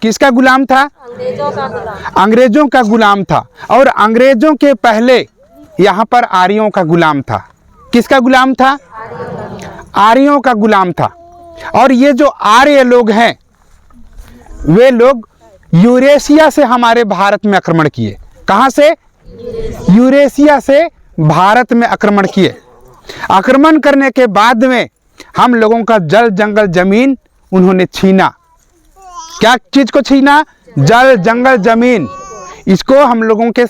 किसका गुलाम था? अंग्रेजों का गुलाम। अंग्रेजों का गुलाम था। और अंग्रेजों के पहले यहाँ पर आर्यों का गुलाम था। किसका गुलाम था? आर्यों का गुलाम था। और ये जो आर्य लोग हैं वे लोग यूरेशिया से हमारे भारत में आक्रमण किए। कहाँ से? यूरेशिया से भारत में आक्रमण किए। आक्रमण करने के बाद में हम लोगों का जल जंगल जमीन उन्होंने छीना। क्या चीज को छीना? जल जंगल जमीन। इसको हम लोगों के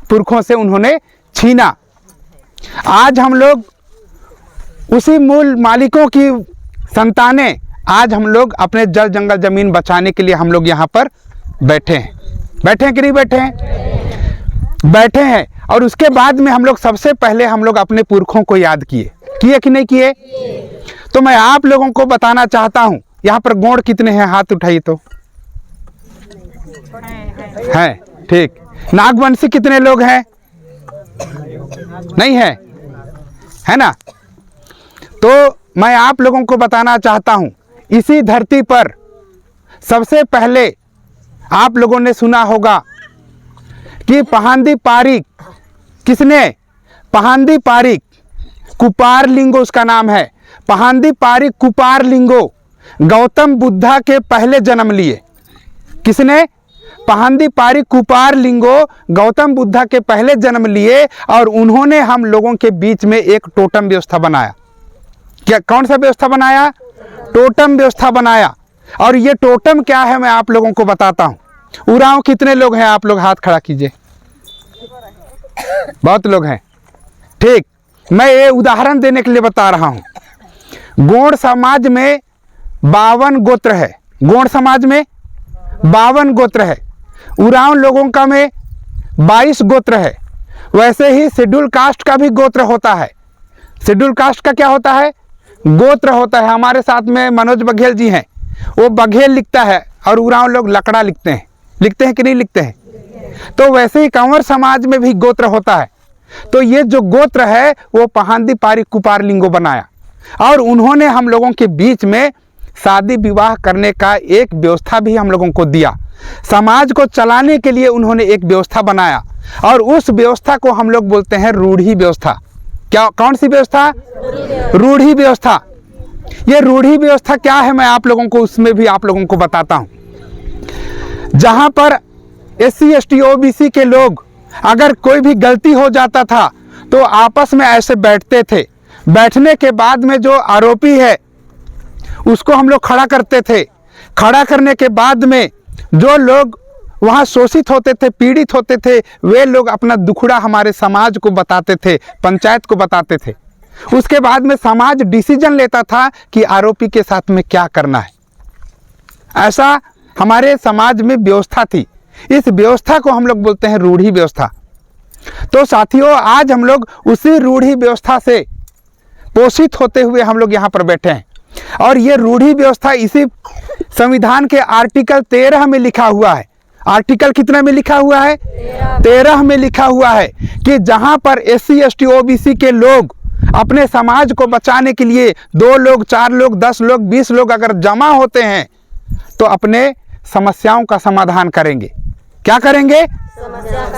पुरखों से उन्होंने छीना। आज हम लोग उसी मूल मालिकों की संतानें, आज हम लोग अपने जल जंगल जमीन बचाने के लिए हम लोग यहाँ पर बैठे हैं। बैठे हैं कि नहीं बैठे हैं? बैठे हैं। और उसके बाद में हम लोग सबसे पहले हम लोग अपने पुरखों को याद किए कि नहीं किए? तो मैं आप लोगों को बताना चाहता हूं, यहाँ पर गोंड कितने हैं? हाथ उठाइए तो। हैं, ठीक। नागवंशी कितने लोग हैं? नहीं है, है ना? तो मैं आप लोगों को बताना चाहता हूं, इसी धरती पर सबसे पहले आप लोगों ने सुना होगा कि पहांदी पारिक, किसने? पहांदी पारिक, कुपार लिंगो उसका नाम है। पहांदी पारिक कुपार लिंगो गौतम बुद्धा के पहले जन्म लिए। किसने? पहांदी पारिक कुपार लिंगो गौतम बुद्धा के पहले जन्म लिए। और उन्होंने हम लोगों के बीच में एक टोटम व्यवस्था बनाया। क्या, कौन सा व्यवस्था बनाया? टोटम व्यवस्था बनाया। और ये टोटम क्या है मैं आप लोगों को बताता हूं। उरांव कितने लोग हैं? आप लोग हाथ खड़ा कीजिए। बहुत लोग हैं, ठीक। मैं ये उदाहरण देने के लिए बता रहा हूं। गोंड समाज में 52 गोत्र है। गोंड समाज में 52 गोत्र है। उरांव लोगों का में 22 गोत्र है। वैसे ही शेड्यूल कास्ट का भी गोत्र होता है। शेड्यूल कास्ट का क्या होता है? गोत्र होता है। हमारे साथ में मनोज बघेल जी हैं, वो बघेल लिखता है और उरांव लोग लकड़ा लिखते हैं। लिखते हैं कि नहीं लिखते हैं? तो वैसे ही कंवर समाज में भी गोत्र होता है। तो ये जो गोत्र है वो पहांदी पारिक कुपार लिंगो बनाया। और उन्होंने हम लोगों के बीच में शादी विवाह करने का एक व्यवस्था भी हम लोगों को दिया। समाज को चलाने के लिए उन्होंने एक व्यवस्था बनाया। और उस व्यवस्था को हम लोग बोलते हैं रूढ़ी व्यवस्था। क्या, कौन सी व्यवस्था? रूढ़ी व्यवस्था। ये रूढ़ी व्यवस्था क्या है मैं आप लोगों को उसमें भी आप लोगों को बताता हूं। जहां पर SC ST OBC के लोग अगर कोई भी गलती हो जाता था तो आपस में ऐसे बैठते थे। बैठने के बाद में जो आरोपी है उसको हम लोग खड़ा करते थे। खड़ा करने के बाद में जो लोग वहाँ शोषित होते थे, पीड़ित होते थे, वे लोग अपना दुखड़ा हमारे समाज को बताते थे, पंचायत को बताते थे। उसके बाद में समाज डिसीजन लेता था कि आरोपी के साथ में क्या करना है। ऐसा हमारे समाज में व्यवस्था थी। इस व्यवस्था को हम लोग बोलते हैं रूढ़ी व्यवस्था। तो साथियों, आज हम लोग उसी रूढ़ी व्यवस्था से पोषित होते हुए हम लोग यहाँ पर बैठे हैं। और ये रूढ़ी व्यवस्था इसी संविधान के आर्टिकल 13 में लिखा हुआ है। आर्टिकल कितना में लिखा हुआ है? 13 में लिखा हुआ है कि जहां पर SC ST OBC के लोग अपने समाज को बचाने के लिए 2 लोग, 4 लोग, 10 लोग, 20 लोग अगर जमा होते हैं तो अपने समस्याओं का समाधान करेंगे। क्या करेंगे?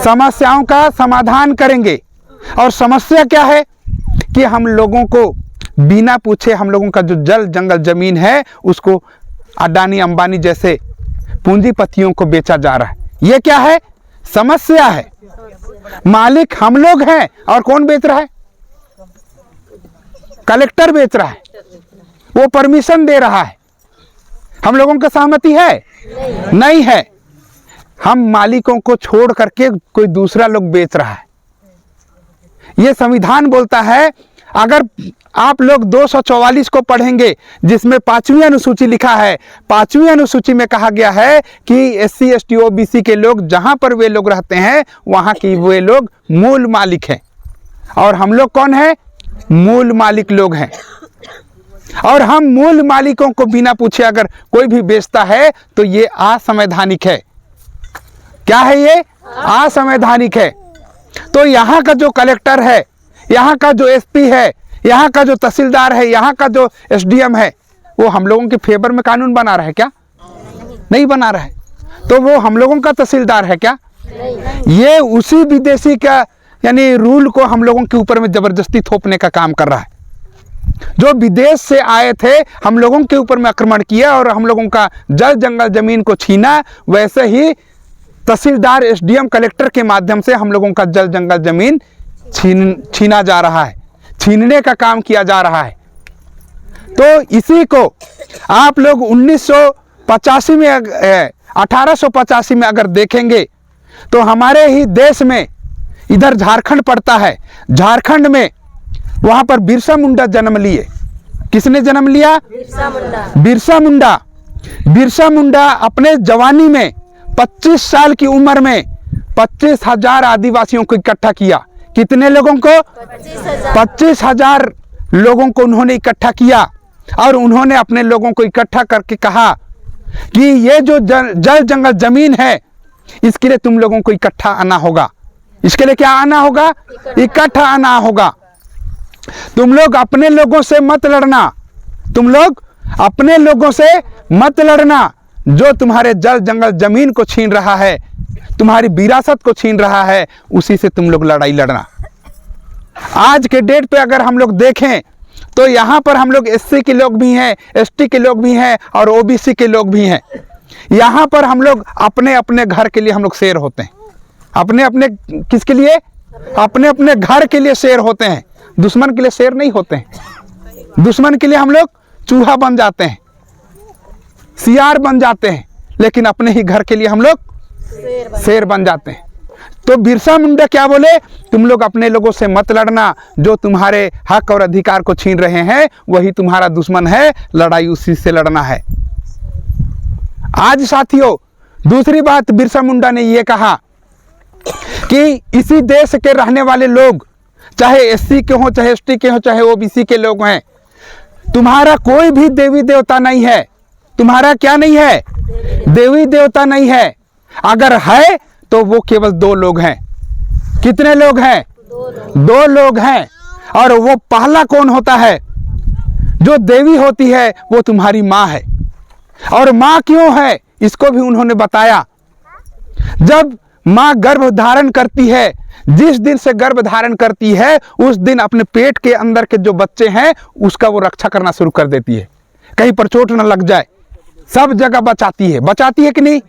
समस्याओं का समाधान करेंगे। और समस्या क्या है कि हम लोगों को बिना पूछे हम लोगों का जो जल जंगल जमीन है उसको अडानी अंबानी जैसे पूंजीपतियों को बेचा जा रहा है। ये क्या है? समस्या है। मालिक हम लोग हैं और कौन बेच रहा है? कलेक्टर बेच रहा है। वो परमिशन दे रहा है। हम लोगों का सहमति है? नहीं है। हम मालिकों को छोड़ करके कोई दूसरा लोग बेच रहा है। ये संविधान बोलता है, अगर आप लोग 244 को पढ़ेंगे जिसमें 5वीं अनुसूची लिखा है, 5वीं अनुसूची में कहा गया है कि SC ST OBC के लोग जहां पर वे लोग रहते हैं वहां की वे लोग मूल मालिक हैं। और हम लोग कौन है? मूल मालिक लोग हैं। और हम मूल मालिकों को बिना पूछे अगर कोई भी बेचता है तो ये असंवैधानिक है। क्या है ये? असंवैधानिक है। तो यहाँ का जो कलेक्टर है, यहाँ का जो SP है, यहाँ का जो तहसीलदार है, यहाँ का जो SDM है, वो हम लोगों के फेवर में कानून बना रहा है क्या? नहीं बना रहा है। तो वो हम लोगों का तहसीलदार है क्या? ये उसी विदेशी का यानी रूल को हम लोगों के ऊपर में जबरदस्ती थोपने का काम कर रहा है। जो विदेश से आए थे, हम लोगों के ऊपर में आक्रमण किया और हम लोगों का जल जंगल जमीन को छीना, वैसे ही तहसीलदार, एसडीएम, कलेक्टर के माध्यम से हम लोगों का जल जंगल जमीन छीना जा रहा है, छीनने का काम किया जा रहा है। तो इसी को आप लोग 1985 में 1885 में अगर देखेंगे तो हमारे ही देश में, इधर झारखंड पड़ता है, झारखंड में वहां पर बिरसा मुंडा जन्म लिए। किसने जन्म लिया? बिरसा मुंडा। बिरसा मुंडा अपने जवानी में 25 साल की उम्र में 25,000 आदिवासियों को इकट्ठा किया। कितने लोगों को? 25,000 लोगों को उन्होंने इकट्ठा किया और उन्होंने अपने लोगों को इकट्ठा करके कहा कि ये जो जल जंगल जमीन है, इसके लिए तुम लोगों को इकट्ठा आना होगा। इसके लिए क्या आना होगा? इकट्ठा आना होगा। तुम लोग अपने लोगों से मत लड़ना, तुम लोग अपने लोगों से मत लड़ना। जो तुम्हारे जल जंगल जमीन को छीन रहा है, तुम्हारी विरासत को छीन रहा है, उसी से तुम लोग लड़ाई लड़ना। आज के डेट पे अगर हम लोग देखें तो यहाँ पर हम लोग एससी के लोग भी हैं, एसटी के लोग भी हैं और ओबीसी के लोग भी हैं। यहाँ पर हम लोग अपने अपने घर के लिए हम लोग शेर होते हैं। अपने अपने किसके लिए? अपने अपने घर के लिए शेर होते हैं, दुश्मन के लिए शेर नहीं होते हैं। दुश्मन के लिए हम लोग चूहा बन जाते हैं, सियार बन जाते हैं, लेकिन अपने ही घर के लिए हम लोग शेर बन जाते हैं। तो बिरसा मुंडा क्या बोले? तुम लोग अपने लोगों से मत लड़ना, जो तुम्हारे हक और अधिकार को छीन रहे हैं वही तुम्हारा दुश्मन है, लड़ाई उसी से लड़ना है। आज साथियों, दूसरी बात बिरसा मुंडा ने यह कहा कि इसी देश के रहने वाले लोग, चाहे एससी के हों, चाहे एसटी के हों, चाहे ओबीसी के लोग हैं, तुम्हारा कोई भी देवी देवता नहीं है। तुम्हारा क्या नहीं है? देवी देवता नहीं है। अगर है तो वो केवल 2 लोग हैं। कितने लोग हैं? 2 लोग हैं। और वो पहला कौन होता है? जो देवी होती है वो तुम्हारी माँ है। और माँ क्यों है इसको भी उन्होंने बताया। जब माँ गर्भ धारण करती है, जिस दिन से गर्भ धारण करती है उस दिन अपने पेट के अंदर के जो बच्चे हैं उसका वो रक्षा करना शुरू कर देती है, कहीं पर चोट न लग जाए, सब जगह बचाती है। बचाती है कि नहीं?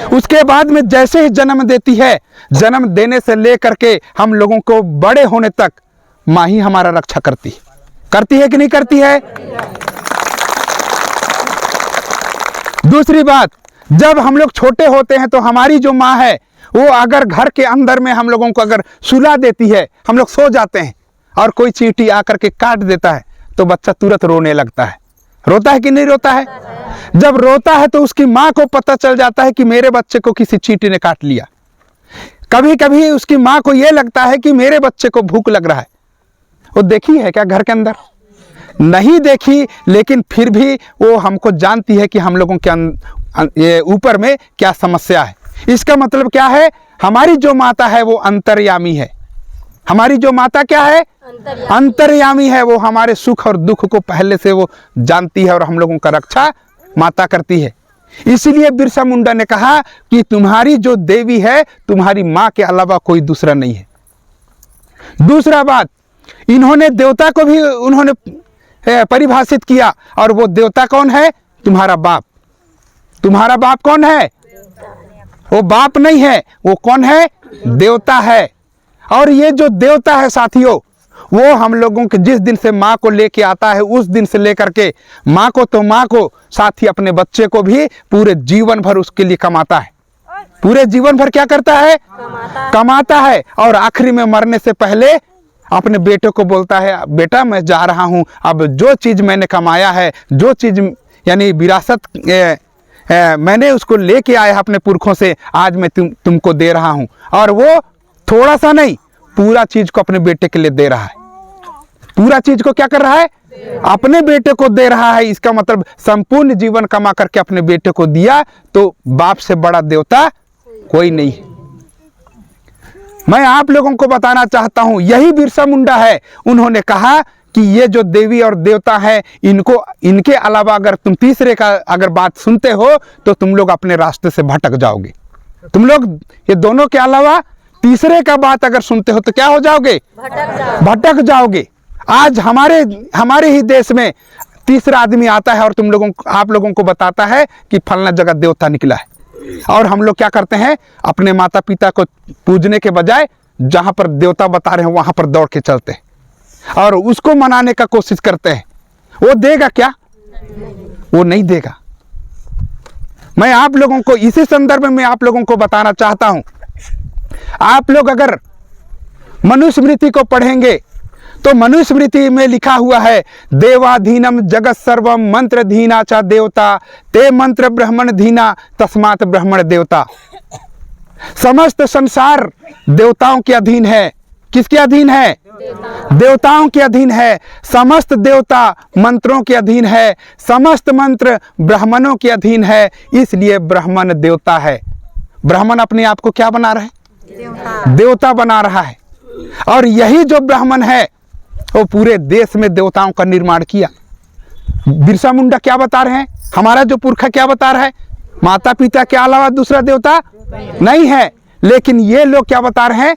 उसके बाद में जैसे ही जन्म देती है, जन्म देने से लेकर के हम लोगों को बड़े होने तक माँ ही हमारा रक्षा करती है कि नहीं करती है? दूसरी बात, जब हम लोग छोटे होते हैं तो हमारी जो माँ है वो अगर घर के अंदर में हम लोगों को अगर सुला देती है, हम लोग सो जाते हैं और कोई चींटी आकर के काट देता है तो बच्चा तुरंत रोने लगता है। रोता है कि नहीं रोता है? जब रोता है तो उसकी माँ को पता चल जाता है कि मेरे बच्चे को किसी चींटी ने काट लिया। कभी कभी उसकी माँ को यह लगता है कि मेरे बच्चे को भूख लग रहा है। वो देखी है क्या घर के अंदर? नहीं देखी, लेकिन फिर भी वो हमको जानती है कि हम लोगों के ऊपर में क्या समस्या है। इसका मतलब क्या है? हमारी जो माता है वो अंतर्यामी है। हमारी जो माता क्या है? अंतर्यामी है। वो हमारे सुख और दुख को पहले से वो जानती है और हम लोगों का रक्षा माता करती है। इसलिए बिरसा मुंडा ने कहा कि तुम्हारी जो देवी है, तुम्हारी माँ के अलावा कोई दूसरा नहीं है। दूसरा बात, इन्होंने देवता को भी उन्होंने परिभाषित किया, और वो देवता कौन है? तुम्हारा बाप। तुम्हारा बाप कौन है? वो बाप नहीं है, वो कौन है? देवता है। और ये जो देवता है साथियों, वो हम लोगों के जिस दिन से माँ को लेके आता है उस दिन से लेकर के माँ को तो माँ को, साथ ही अपने बच्चे को भी पूरे जीवन भर उसके लिए कमाता है। पूरे जीवन भर क्या करता है? कमाता है। और आखिरी में मरने से पहले अपने बेटे को बोलता है, बेटा मैं जा रहा हूँ, अब जो चीज़ मैंने कमाया है, जो चीज़ यानी विरासत मैंने उसको लेके आया अपने पुरखों से, आज मैं तुमको दे रहा हूँ। और वो थोड़ा सा नहीं, पूरा चीज़ को अपने बेटे के लिए दे रहा है। पूरा चीज़ को क्या कर रहा है? अपने बेटे को दे रहा है। इसका मतलब संपूर्ण जीवन कमा करके अपने बेटे को दिया, तो बाप से बड़ा देवता कोई नहीं है। मैं आप लोगों को बताना चाहता हूं, यही बिरसा मुंडा है। उन्होंने कहा कि ये जो देवी और देवता है इनके अलावा अगर तुम तीसरे का अगर बात सुनते हो तो तुम लोग अपने रास्ते से भटक जाओगे। तुम लोग ये दोनों के अलावा तीसरे का बात अगर सुनते हो तो क्या हो जाओगे? भटक जाओगे। आज हमारे ही देश में तीसरा आदमी आता है और आप लोगों को बताता है कि फलना जगह देवता निकला है, और हम लोग क्या करते हैं? अपने माता पिता को पूजने के बजाय जहां पर देवता बता रहे हैं वहां पर दौड़ के चलते हैं और उसको मनाने का कोशिश करते हैं। वो देगा क्या? वो नहीं देगा। मैं आप लोगों को इसी संदर्भ में आप लोगों को बताना चाहता हूं, आप लोग अगर मनुस्मृति को पढ़ेंगे तो मनुस्मृति में लिखा हुआ है, देवाधीनम जगत सर्वम मंत्र धीना चा देवता ते मंत्र ब्राह्मण धीना तस्मात् ब्राह्मण देवता। समस्त संसार देवताओं के अधीन है। किसके अधीन है? देवताओं के अधीन है। समस्त देवता मंत्रों के अधीन है, समस्त मंत्र ब्राह्मणों के अधीन है, इसलिए ब्राह्मण देवता है। ब्राह्मण अपने आप को क्या बना रहा है? देवता बना रहा है। और यही जो ब्राह्मण है वो पूरे देश में देवताओं का निर्माण किया। बिरसा मुंडा क्या बता रहे हैं? हमारा जो पुरखा क्या बता रहा है? माता पिता के अलावा दूसरा देवता नहीं है। लेकिन ये लोग क्या बता रहे हैं?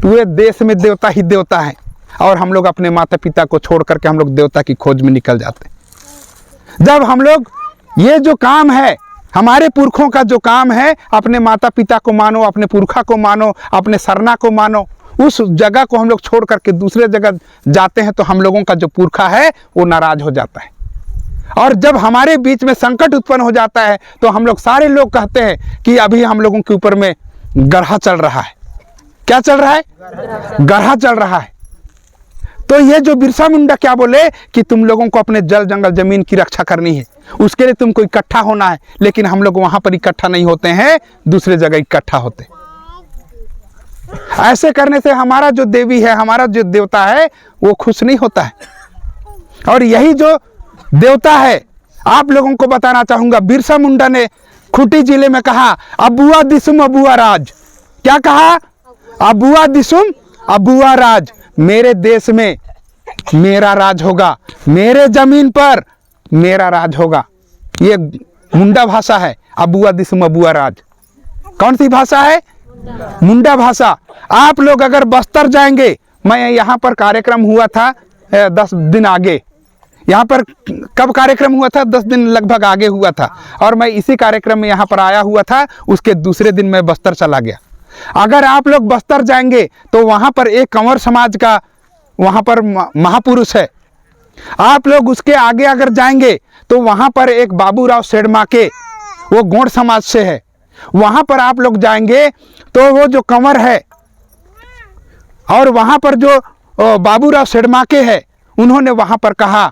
पूरे देश में देवता ही देवता है, और हम लोग अपने माता पिता को छोड़ करके हम लोग देवता की खोज में निकल जाते हैं। जब हम लोग ये जो काम है, हमारे पुरखों का जो काम है, अपने माता पिता को मानो, अपने पुरखा को मानो, अपने सरना को मानो, उस जगह को हम लोग छोड़ करके दूसरे जगह जाते हैं तो हम लोगों का जो पुरखा है वो नाराज हो जाता है। और जब हमारे बीच में संकट उत्पन्न हो जाता है तो हम लोग सारे लोग कहते हैं कि अभी हम लोगों के ऊपर में गढ़ा चल रहा है। क्या चल रहा है? गढ़ा चल रहा है। तो ये जो बिरसा मुंडा क्या बोले कि तुम लोगों को अपने जल जंगल जमीन की रक्षा करनी है, उसके लिए तुमको इकट्ठा होना है। लेकिन हम लोग वहां पर इकट्ठा नहीं होते हैं, दूसरे जगह इकट्ठा होते। ऐसे करने से हमारा जो देवी है, हमारा जो देवता है वो खुश नहीं होता है। और यही जो देवता है, आप लोगों को बताना चाहूंगा, बिरसा मुंडा ने खूंटी जिले में कहा, अबुआ दिसुम अबुआ राज। क्या कहा? अबुआ दिसुम अबुआ राज। मेरे देश में मेरा राज होगा, मेरे जमीन पर मेरा राज होगा। ये मुंडा भाषा है, अबुआ दिसुम अबुआ राज। कौन सी भाषा है? मुंडा भाषा। आप लोग अगर बस्तर जाएंगे, मैं यहाँ पर कार्यक्रम हुआ था 10 दिन आगे, यहाँ पर कब कार्यक्रम हुआ था? 10 दिन लगभग आगे हुआ था, और मैं इसी कार्यक्रम में यहाँ पर आया हुआ था। उसके दूसरे दिन मैं बस्तर चला गया। अगर आप लोग बस्तर जाएंगे तो वहाँ पर एक कंवर समाज का वहाँ पर महापुरुष है। आप लोग उसके आगे अगर जाएंगे तो वहाँ पर एक बाबूराव सेडमाके, वो गोंड समाज से है। वहाँ पर आप लोग जाएंगे तो वो जो कंवर है, और वहाँ पर जो बाबूराव सेडमाके है, उन्होंने वहाँ पर कहा,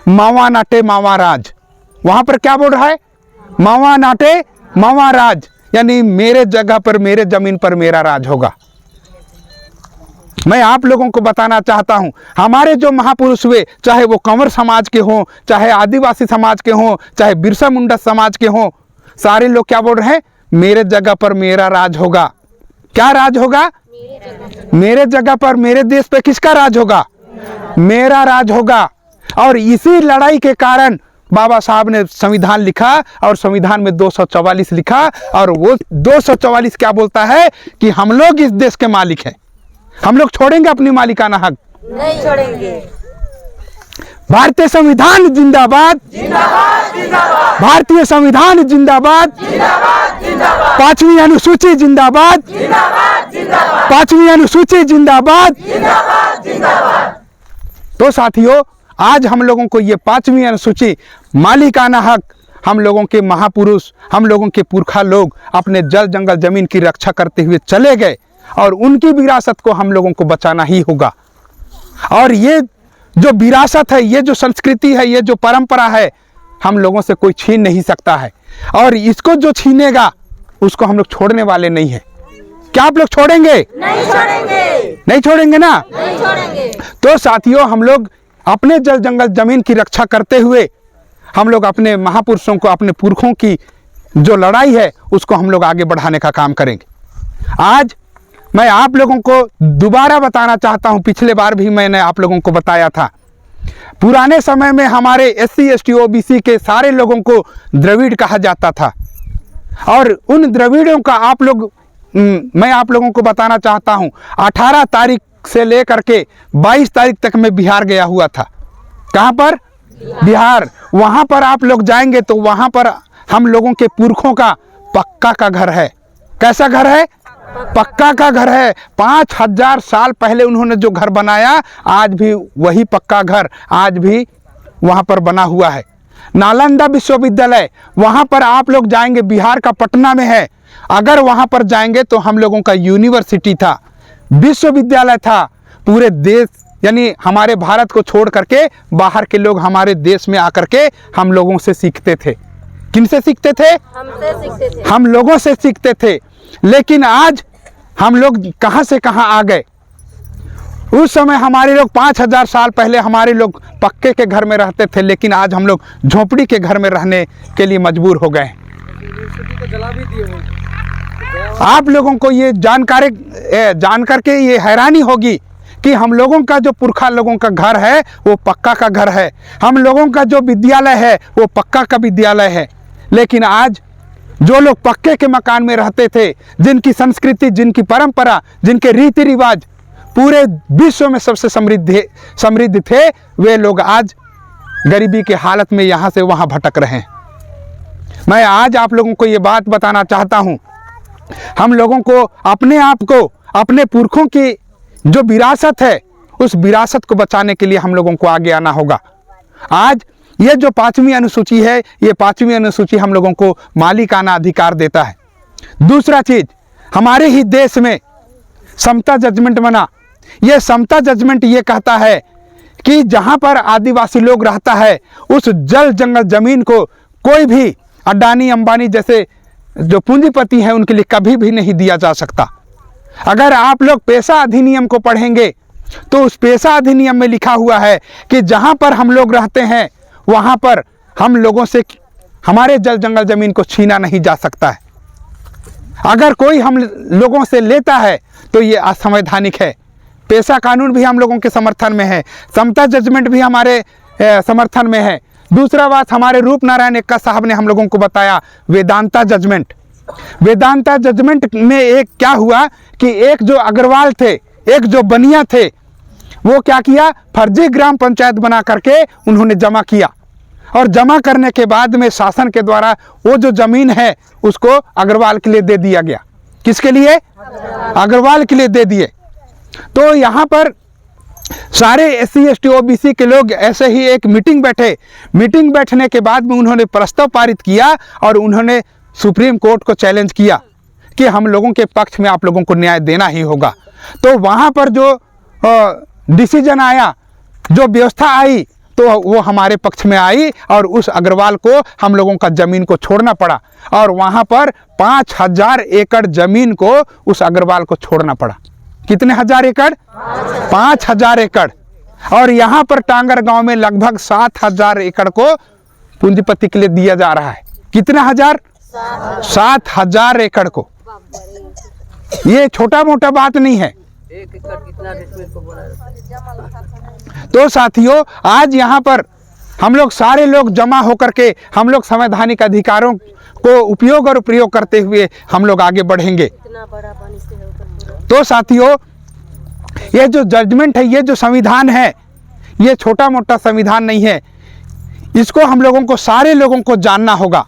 मावा नाटे मावा राज। वहाँ पर क्या बोल रहा है? मावा नाटे मावा राज, यानी मेरे जगह पर, मेरे जमीन पर मेरा राज होगा। मैं आप लोगों को बताना चाहता हूं, हमारे जो महापुरुष हुए, चाहे वो कंवर समाज के हों, चाहे आदिवासी समाज के हों, चाहे बिरसा मुंडा समाज के हों, सारे लोग क्या बोल रहे हैं? मेरे जगह पर मेरा राज होगा। क्या राज होगा? मेरे जगह पर, मेरे देश पे किसका राज होगा? मेरा राज होगा। और इसी लड़ाई के कारण बाबा साहब ने संविधान लिखा, और संविधान में 244 लिखा, और वो 244 क्या बोलता है कि हम लोग इस देश के मालिक हैं। हम लोग छोड़ेंगे अपनी मालिकाना हक? नहीं छोड़ेंगे। भारतीय संविधान जिंदाबाद, जिंदाबाद, जिंदाबाद। भारतीय संविधान जिंदाबाद, जिंदाबाद, जिंदाबाद। 5वीं अनुसूची जिंदाबाद, जिंदाबाद, जिंदाबाद। 5वीं अनुसूची जिंदाबाद, जिंदाबाद, जिंदाबाद। तो साथियों, आज हम लोगों को ये 5वीं अनुसूची मालिकाना हक, हम लोगों के महापुरुष, हम लोगों के पुरखा लोग अपने जल जंगल जमीन की रक्षा करते हुए चले गए, और उनकी विरासत को हम लोगों को बचाना ही होगा। और ये जो विरासत है, ये जो संस्कृति है, ये जो परंपरा है, हम लोगों से कोई छीन नहीं सकता है। और इसको जो छीनेगा उसको हम लोग छोड़ने वाले नहीं हैं। क्या आप लोग छोड़ेंगे? नहीं छोड़ेंगे। नहीं छोड़ेंगे ना? नहीं छोड़ेंगे। तो साथियों, हम लोग अपने जल जंगल जमीन की रक्षा करते हुए हम लोग अपने महापुरुषों को, अपने पुरखों की जो लड़ाई है उसको हम लोग आगे बढ़ाने का काम करेंगे। आज मैं आप लोगों को दोबारा बताना चाहता हूं, पिछले बार भी मैंने आप लोगों को बताया था। पुराने समय में हमारे SC ST OBC के सारे लोगों को द्रविड़ कहा जाता था, और उन द्रविड़ों का मैं आप लोगों को बताना चाहता हूं, 18 तारीख से लेकर के 22 तारीख तक मैं बिहार गया हुआ था। कहां पर? बिहार। वहां पर आप लोग जाएंगे तो वहां पर हम लोगों के पुरखों का पक्का का घर है। कैसा घर है? पक्का का घर है। 5000 साल पहले उन्होंने जो घर बनाया, आज भी वही पक्का घर आज भी वहां पर बना हुआ है। नालंदा विश्वविद्यालय, वहां पर आप लोग जाएंगे, बिहार का पटना में है। अगर वहां पर जाएंगे तो हम लोगों का यूनिवर्सिटी था, विश्वविद्यालय था। पूरे देश यानी हमारे भारत को छोड़ करके बाहर के लोग हमारे देश में आकर के हम लोगों से सीखते थे। किनसे सीखते थे? हमसे सीखते थे। हम लोगों से सीखते थे। लेकिन आज हम लोग कहां से कहां आ गए। उस समय हमारे लोग 5000 साल पहले हमारे लोग पक्के के घर में रहते थे, लेकिन आज हम लोग झोपड़ी के घर में रहने के लिए मजबूर हो गए। आप लोगों को ये जान करके ये हैरानी होगी कि हम लोगों का जो पुरखा लोगों का घर है वो पक्का का घर है। हम लोगों का जो विद्यालय है वो पक्का का विद्यालय है। लेकिन आज जो लोग पक्के के मकान में रहते थे, जिनकी संस्कृति, जिनकी परंपरा, जिनके रीति रिवाज पूरे विश्व में सबसे समृद्ध थे, वे लोग आज गरीबी की हालत में यहाँ से वहाँ भटक रहे हैं। मैं आज आप लोगों को ये बात बताना चाहता हूँ, हम लोगों को अपने आप को, अपने पुरखों की जो विरासत है, उस विरासत को बचाने के लिए हम लोगों को आगे आना होगा। आज ये जो 5वीं अनुसूची है, ये 5वीं अनुसूची हम लोगों को मालिकाना अधिकार देता है। दूसरा चीज, हमारे ही देश में समता जजमेंट बना। ये समता जजमेंट ये कहता है कि जहाँ पर आदिवासी लोग रहता है, उस जल जंगल जमीन को कोई भी अडानी अंबानी जैसे जो पूंजीपति हैं उनके लिए कभी भी नहीं दिया जा सकता। अगर आप लोग पेशा अधिनियम को पढ़ेंगे तो उस पेशा अधिनियम में लिखा हुआ है कि जहाँ पर हम लोग रहते हैं वहाँ पर हम लोगों से हमारे जल जंगल जमीन को छीना नहीं जा सकता है। अगर कोई हम लोगों से लेता है तो ये असंवैधानिक है। पेशा कानून भी हम लोगों के समर्थन में है, समता जजमेंट भी हमारे समर्थन में है। दूसरा बात, हमारे रूप नारायण एक्का साहब ने हम लोगों को बताया वेदांता जजमेंट। वेदांता जजमेंट में एक क्या हुआ कि एक जो अग्रवाल थे, एक जो बनिया थे, वो क्या किया, फर्जी ग्राम पंचायत बना करके उन्होंने जमा किया, और जमा करने के बाद में शासन के द्वारा वो जो जमीन है उसको अग्रवाल के लिए दे दिया गया। किसके लिए? अग्रवाल के लिए दे दिए। तो यहाँ पर सारे SC ST OBC के लोग ऐसे ही एक मीटिंग बैठे। मीटिंग बैठने के बाद में उन्होंने प्रस्ताव पारित किया और उन्होंने सुप्रीम कोर्ट को चैलेंज किया कि हम लोगों के पक्ष में आप लोगों को न्याय देना ही होगा। तो वहाँ पर जो डिसीजन आया, जो व्यवस्था आई, तो वो हमारे पक्ष में आई और उस अग्रवाल को हम लोगों का ज़मीन को छोड़ना पड़ा, और वहाँ पर 5000 एकड़ ज़मीन को उस अग्रवाल को छोड़ना पड़ा। कितने हजार एकड़? 5000 एकड़। और यहाँ पर टांगर गांव में लगभग 7000 एकड़ को पूंजीपति के लिए दिया जा रहा है। कितने हजार? 7000 एकड़ को। ये छोटा मोटा बात नहीं है। 1 एकड़ कितना रेट को बोला? तो साथियों, आज यहाँ पर हम लोग सारे लोग जमा होकर के हम लोग संवैधानिक अधिकारों को उपयोग और प्रयोग करते हुए हम लोग आगे बढ़ेंगे। इतना बड़ा पानी से होकर तो साथियों, ये जो जजमेंट है, ये जो संविधान है, ये छोटा मोटा संविधान नहीं है। इसको हम लोगों को, सारे लोगों को जानना होगा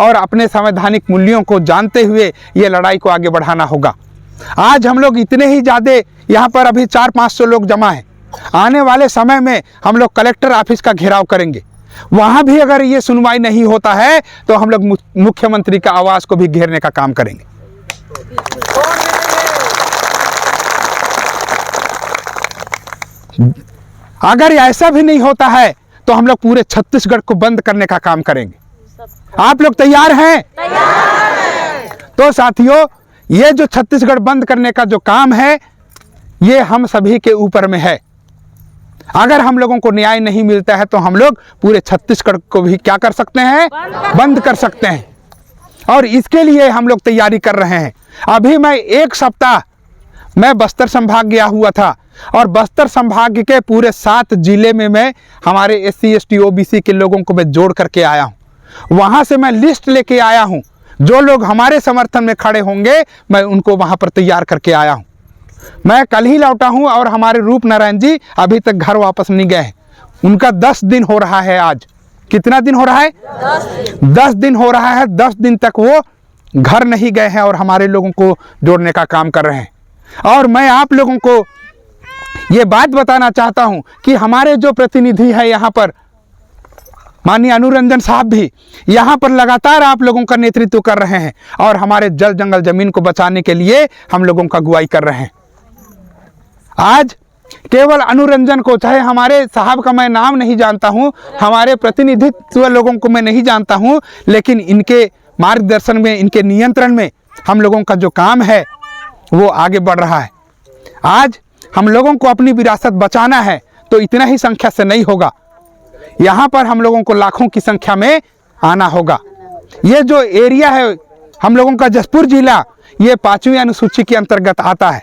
और अपने संवैधानिक मूल्यों को जानते हुए ये लड़ाई को आगे बढ़ाना होगा। आज हम लोग इतने ही ज़्यादा यहाँ पर अभी 400-500 लोग जमा हैं। आने वाले समय में हम लोग कलेक्टर ऑफिस का घेराव करेंगे। वहाँ भी अगर ये सुनवाई नहीं होता है तो हम लोग मुख्यमंत्री का आवास को भी घेरने का काम करेंगे। अगर ऐसा भी नहीं होता है तो हम लोग पूरे छत्तीसगढ़ को बंद करने का काम करेंगे। आप लोग तैयार हैं? तैयार हैं। तो साथियों, ये जो छत्तीसगढ़ बंद करने का जो काम है, ये हम सभी के ऊपर में है। अगर हम लोगों को न्याय नहीं मिलता है तो हम लोग पूरे छत्तीसगढ़ को भी क्या कर सकते हैं? बंद कर सकते हैं। और इसके लिए हम लोग तैयारी कर रहे हैं। अभी मैं 1 सप्ताह मैं बस्तर संभाग गया हुआ था और बस्तर संभाग के पूरे 7 जिले में मैं हमारे SC ST OBC के लोगों को मैं जोड़ करके आया हूँ। वहाँ से मैं लिस्ट लेके आया हूँ, जो लोग हमारे समर्थन में खड़े होंगे मैं उनको वहाँ पर तैयार करके आया हूँ। मैं कल ही लौटा हूँ और हमारे रूप नारायण जी अभी तक घर वापस नहीं गए हैं। उनका 10 दिन हो रहा है आज। कितना दिन हो रहा है? 10 दिन हो रहा है। 10 दिन तक वो घर नहीं गए हैं और हमारे लोगों को जोड़ने का काम कर रहे हैं। और मैं आप लोगों को ये बात बताना चाहता हूं कि हमारे जो प्रतिनिधि है यहाँ पर माननीय अनुरंजन साहब भी यहाँ पर लगातार आप लोगों का नेतृत्व कर रहे हैं और हमारे जल जंगल जमीन को बचाने के लिए हम लोगों का अगुवाई कर रहे हैं। आज केवल अनुरंजन को, चाहे हमारे साहब का मैं नाम नहीं जानता हूं, हमारे प्रतिनिधित्व लोगों को मैं नहीं जानता हूं, लेकिन इनके मार्गदर्शन में, इनके नियंत्रण में हम लोगों का जो काम है वो आगे बढ़ रहा है। आज हम लोगों को अपनी विरासत बचाना है तो इतना ही संख्या से नहीं होगा, यहाँ पर हम लोगों को लाखों की संख्या में आना होगा। ये जो एरिया है हम लोगों का जसपुर जिला, ये 5वीं अनुसूची के अंतर्गत आता है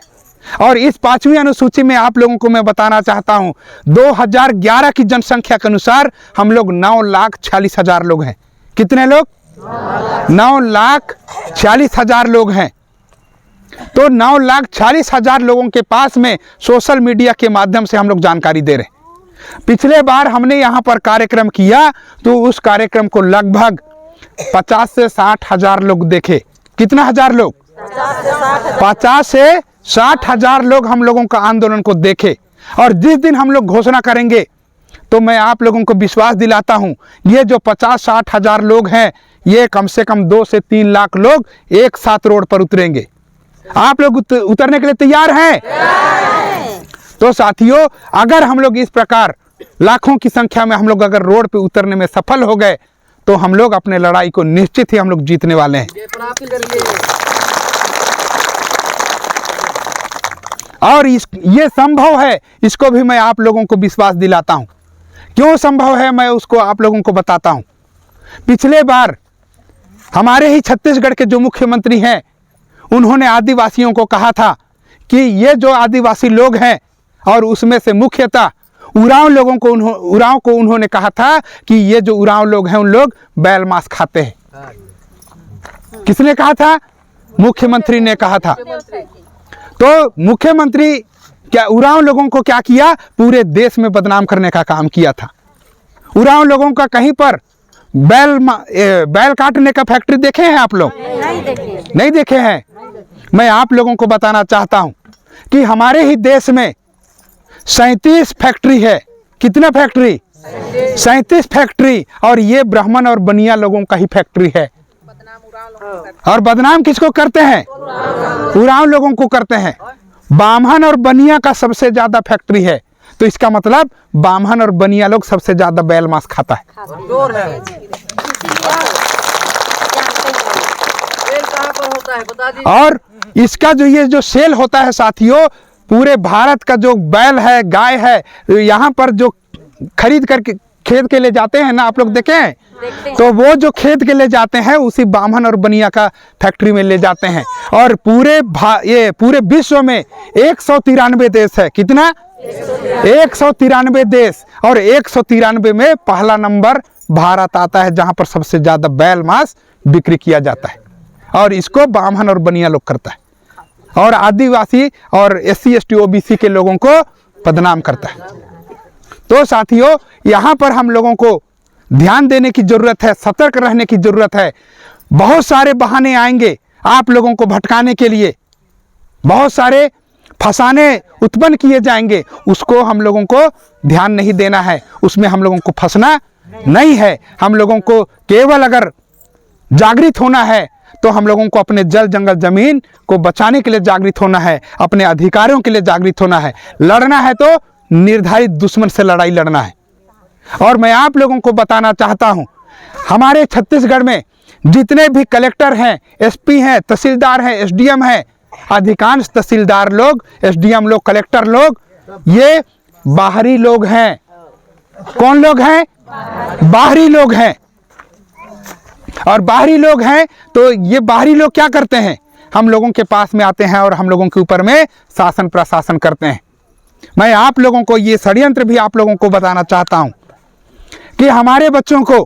और इस 5वीं अनुसूची में आप लोगों को मैं बताना चाहता हूँ 2011 की जनसंख्या के अनुसार हम लोग 9,46,000 लोग हैं। कितने लोग? 9,46,000 लोग हैं। तो 9,46,000 लोगों के पास में सोशल मीडिया के माध्यम से हम लोग जानकारी दे रहे हैं। पिछले बार हमने यहाँ पर कार्यक्रम किया तो उस कार्यक्रम को लगभग 50 से 60,000 लोग देखे। कितना हजार लोग? 50 से 60,000 लोग हम लोगों का आंदोलन को देखे। और जिस दिन हम लोग घोषणा करेंगे तो मैं आप लोगों को विश्वास दिलाता हूं, ये जो 50-60,000 लोग हैं ये कम से कम 2 से 3 लाख लोग एक साथ रोड पर उतरेंगे। आप लोग उतरने के लिए तैयार हैं? तो साथियों, अगर हम लोग इस प्रकार लाखों की संख्या में हम लोग अगर रोड पे उतरने में सफल हो गए तो हम लोग अपने लड़ाई को निश्चित ही हम लोग जीतने वाले हैं। और ये संभव है, इसको भी मैं आप लोगों को विश्वास दिलाता हूं। क्यों संभव है मैं उसको आप लोगों को बताता हूं। पिछले बार हमारे ही छत्तीसगढ़ के जो मुख्यमंत्री हैं उन्होंने आदिवासियों को कहा था कि ये जो आदिवासी लोग हैं और उसमें से मुख्यतः उरांव लोगों को उन्होंने कहा था कि ये जो उरांव लोग हैं उन लोग बैल मांस खाते हैं। किसने कहा था? मुख्यमंत्री ने कहा था। तो मुख्यमंत्री क्या उरांव लोगों को क्या किया? पूरे देश में बदनाम करने का काम किया था। उरांव लोगों का कहीं पर बैल काटने का फैक्ट्री देखे हैं आप लोग? नहीं देखे हैं। मैं आप लोगों को बताना चाहता हूं कि हमारे ही देश में 37 फैक्ट्री है। कितना फैक्ट्री? 37 फैक्ट्री। और ये ब्राह्मण और बनिया लोगों का ही फैक्ट्री है। और बदनाम किसको करते हैं? उरांव लोगों को करते हैं। बामहन और बनिया का सबसे ज्यादा फैक्ट्री है, तो इसका मतलब बामहन और बनिया लोग सबसे ज्यादा बैल मांस खाता है। और इसका जो ये जो सेल होता है साथियों, पूरे भारत का जो बैल है, गाय है, यहाँ पर जो खरीद करके खेत के ले जाते हैं ना, आप लोग देखे हैं? तो वो जो खेत के ले जाते हैं उसी बामहन और बनिया का फैक्ट्री में ले जाते हैं। और पूरे विश्व में 193 देश है। कितना? 193 देश। और 193 में पहला नंबर भारत आता है, जहां पर सबसे ज्यादा बैल मांस बिक्री किया जाता है। और इसको बामहन और बनिया लोग करता है और आदिवासी और SC ST OBC के लोगों को बदनाम करता है। तो साथियों, यहाँ पर हम लोगों को ध्यान देने की जरूरत है, सतर्क रहने की जरूरत है। बहुत सारे बहाने आएंगे आप लोगों को भटकाने के लिए, बहुत सारे फंसाने उत्पन्न किए जाएंगे, उसको हम लोगों को ध्यान नहीं देना है, उसमें हम लोगों को फंसना नहीं है। हम लोगों को केवल अगर जागृत होना है तो हम लोगों को अपने जल जंगल जमीन को बचाने के लिए जागृत होना है, अपने अधिकारों के लिए जागृत होना है। लड़ना है तो निर्धारित दुश्मन से लड़ाई लड़ना है। और मैं आप लोगों को बताना चाहता हूं, हमारे छत्तीसगढ़ में जितने भी कलेक्टर हैं, SP हैं, तहसीलदार हैं, SDM हैं, अधिकांश तहसीलदार लोग, SDM लोग, कलेक्टर लोग ये बाहरी लोग हैं। कौन लोग हैं? बाहरी लोग हैं। और बाहरी लोग हैं तो ये बाहरी लोग क्या करते हैं? हम लोगों के पास में आते हैं और हम लोगों के ऊपर में शासन प्रशासन करते हैं। मैं आप लोगों को ये षड्यंत्र भी आप लोगों को बताना चाहता हूं कि हमारे बच्चों को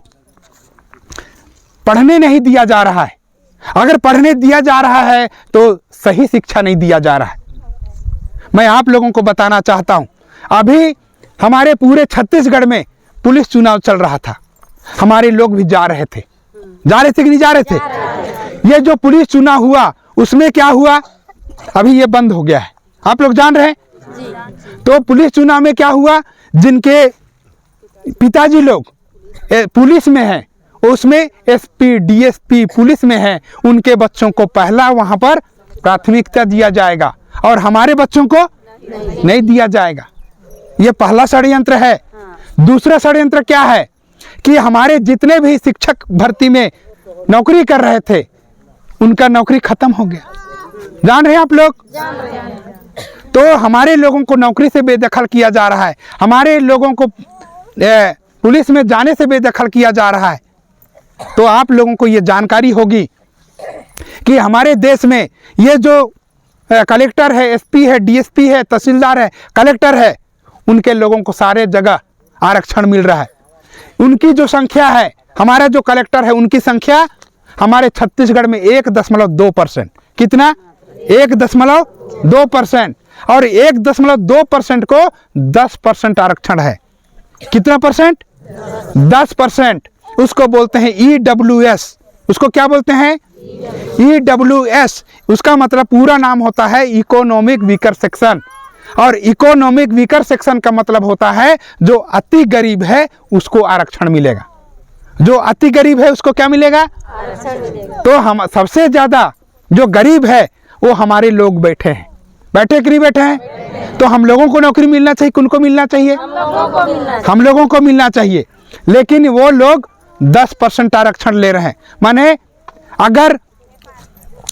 पढ़ने नहीं दिया जा रहा है। अगर पढ़ने दिया जा रहा है तो सही शिक्षा नहीं दिया जा रहा है। मैं आप लोगों को बताना चाहता हूं, अभी हमारे पूरे छत्तीसगढ़ में पुलिस चुनाव चल रहा था, हमारे लोग भी जा रहे थे कि नहीं जा रहे थे? ये जो पुलिस चुनाव हुआ उसमें क्या हुआ, अभी ये बंद हो गया है, आप लोग जान रहे हैं। तो पुलिस चुनाव में क्या हुआ, जिनके पिताजी लोग पुलिस में हैं, उसमें एसपी डीएसपी पुलिस में हैं, उनके बच्चों को पहला वहां पर प्राथमिकता दिया जाएगा और हमारे बच्चों को नहीं दिया जाएगा। ये पहला षड्यंत्र है। दूसरा षड्यंत्र क्या है कि हमारे जितने भी शिक्षक भर्ती में नौकरी कर रहे थे उनका नौकरी खत्म हो गया, जान रहे हैं आप लोग। तो हमारे लोगों को नौकरी से बेदखल किया जा रहा है, हमारे लोगों को पुलिस में जाने से बेदखल किया जा रहा है। तो आप लोगों को ये जानकारी होगी कि हमारे देश में ये जो कलेक्टर है, एसपी है, डीएसपी है, तहसीलदार है, कलेक्टर है, उनके लोगों को सारे जगह आरक्षण मिल रहा है। उनकी जो संख्या है, हमारा जो कलेक्टर है उनकी संख्या हमारे छत्तीसगढ़ में 1.2%। कितना? 1.2%। और 1.2% को 10% आरक्षण है। कितना परसेंट? 10%। उसको बोलते हैं EWS। उसको क्या बोलते हैं? EWS। उसका मतलब पूरा नाम होता है इकोनॉमिक वीकर सेक्शन। और इकोनॉमिक वीकर सेक्शन का मतलब होता है जो अति गरीब है उसको आरक्षण मिलेगा। जो अति गरीब है उसको क्या मिलेगा? आरक्षण मिलेगा। तो हम सबसे ज्यादा जो गरीब है वो हमारे लोग बैठे हैं। बैठे कि नहीं बैठे हैं? तो हम लोगों को नौकरी मिलना चाहिए। किनको मिलना चाहिए? हम लोगों को मिलना चाहिए। लेकिन वो लोग 10% आरक्षण ले रहे हैं। माने अगर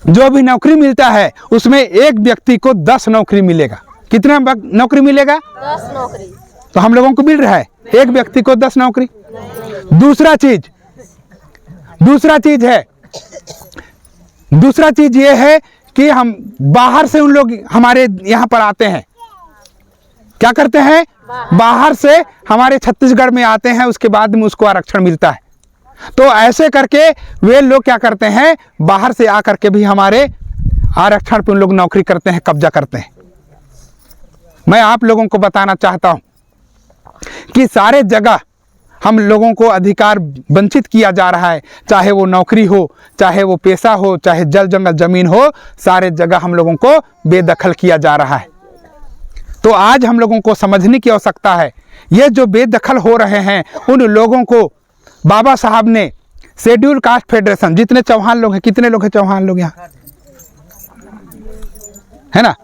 जो भी नौकरी मिलता है उसमें एक व्यक्ति को 10 नौकरी मिलेगा। कितना नौकरी मिलेगा? 10 नौकरी। तो हम लोगों को मिल रहा है एक व्यक्ति को 10 नौकरी। दूसरा चीज ये है कि हम बाहर से उन लोग हमारे यहाँ पर आते हैं। क्या करते हैं? बाहर से हमारे छत्तीसगढ़ में आते हैं, उसके बाद में उसको आरक्षण मिलता है। तो ऐसे करके वे लोग क्या करते हैं, बाहर से आकर के भी हमारे आरक्षण पे उन लोग नौकरी करते हैं, कब्जा करते हैं। मैं आप लोगों को बताना चाहता हूं कि सारे जगह हम लोगों को अधिकार वंचित किया जा रहा है, चाहे वो नौकरी हो, चाहे वो पैसा हो, चाहे जल जंगल जमीन हो, सारे जगह हम लोगों को बेदखल किया जा रहा है। तो आज हम लोगों को समझने की आवश्यकता है, ये जो बेदखल हो रहे हैं उन लोगों को बाबा साहब ने शेड्यूल कास्ट फेडरेशन, जितने चौहान लोग हैं, कितने लोग हैं चौहान लोग यहाँ, है ना?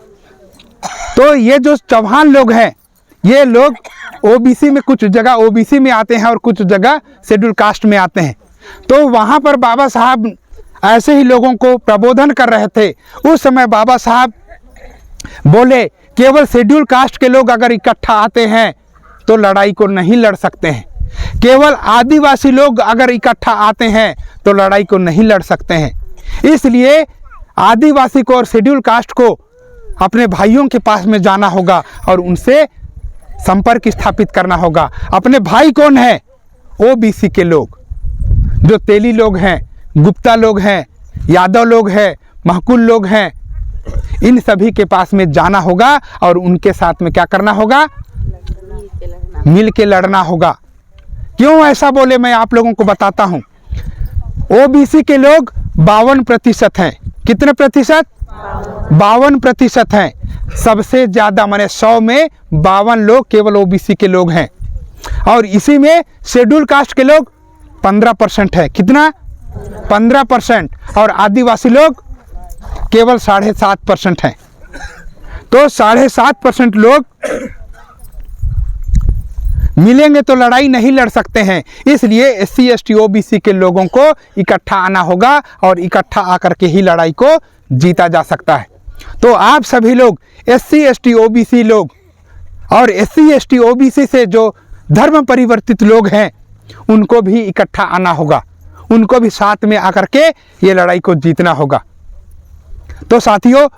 तो ये जो चौहान लोग हैं, ये लोग ओबीसी में, कुछ जगह ओबीसी में आते हैं और कुछ जगह शेड्यूल कास्ट में आते हैं। तो वहाँ पर बाबा साहब ऐसे ही लोगों को प्रबोधन कर रहे थे। उस समय बाबा साहब बोले केवल शेड्यूल कास्ट के लोग अगर इकट्ठा आते हैं तो लड़ाई को नहीं लड़ सकते हैं, केवल आदिवासी लोग अगर इकट्ठा आते हैं तो लड़ाई को नहीं लड़ सकते हैं। इसलिए आदिवासी को और शेड्यूल कास्ट को अपने भाइयों के पास में जाना होगा और उनसे संपर्क स्थापित करना होगा। अपने भाई कौन है? ओबीसी के लोग, जो तेली लोग हैं, गुप्ता लोग हैं, यादव लोग हैं, महकुल लोग हैं, इन सभी के पास में जाना होगा और उनके साथ में क्या करना होगा? मिल के लड़ना होगा। क्यों ऐसा बोले मैं आप लोगों को बताता हूं। ओबीसी के लोग 52% हैं। कितने प्रतिशत? 52% हैं। सबसे ज्यादा माने 100 में 52 लोग केवल ओबीसी के लोग हैं। और इसी में शेड्यूल कास्ट के लोग 15% है। कितना? 15%। और आदिवासी लोग केवल 7.5% हैं। तो 7.5% लोग मिलेंगे तो लड़ाई नहीं लड़ सकते हैं। इसलिए SC ST OBC के लोगों को इकट्ठा आना होगा और इकट्ठा आकर के ही लड़ाई को जीता जा सकता है। तो आप सभी लोग SC ST OBC लोग और SC ST OBC से जो धर्म परिवर्तित लोग हैं उनको भी इकट्ठा आना होगा, उनको भी साथ में आकर के ये लड़ाई को जीतना होगा। तो साथियों,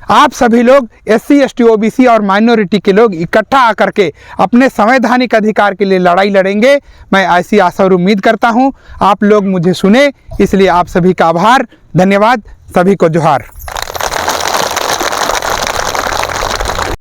आप सभी लोग SC ST OBC और माइनॉरिटी के लोग इकट्ठा आकर के अपने संवैधानिक अधिकार के लिए लड़ाई लड़ेंगे। मैं ऐसी आशा और उम्मीद करता हूं। आप लोग मुझे सुने, इसलिए आप सभी का आभार, धन्यवाद। सभी को जोहार।